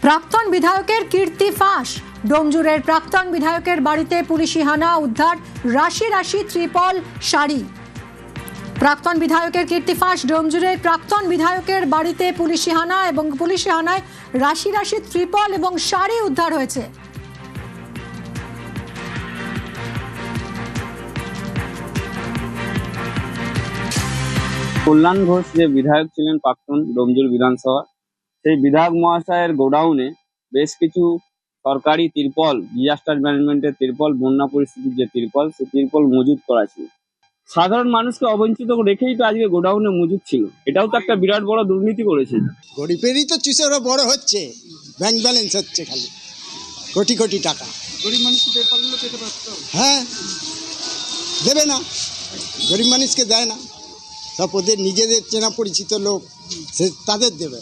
প্রাক্তন বিধায়কের কীর্তি ফাঁস। ডোমজুরের প্রাক্তন বিধায়কের বাড়িতে পুলিশি হানা, উদ্ধার রাশি রাশি ত্রিপল, শাড়ি। প্রাক্তন বিধায়কের কীর্তি ফাঁস। ডোমজুরের প্রাক্তন বিধায়কের বাড়িতে পুলিশি হানা এবং পুলিশি হানায় রাশি রাশি ত্রিপল এবং শাড়ি উদ্ধার হয়েছে। কল্যাণ ঘোষ যে বিধায়ক ছিলেন প্রাক্তন ডোমজুর বিধানসভা, সেই বিধায়ক মহাশয়ের গোডাউনে বেশ কিছু সরকারি তিরপল, ডিজাস্টার ম্যানেজমেন্টের তিরপল, বন্যা পরিস্থিতির যে তিরপল, সেই তিরপল মজুত করা ছিল। সাধারণ মানুষকে অবঞ্চিত রেখেই তো আজকে গোডাউনে মজুত ছিল। এটাও তো একটা বিরাট বড় দুর্নীতি করেছে। গরিবেরই তো চুষেরা বড় হচ্ছে, ব্যাংক ব্যালেন্স হচ্ছে খালি কোটি কোটি টাকা। গরিব মানুষ পেপারগুলো পেতে পারতো। হ্যাঁ, দেবে না, গরিব মানুষকে দেয় না, সব ওদের নিজেদের চেনা পরিচিত লোক, সে তাদের দেবে।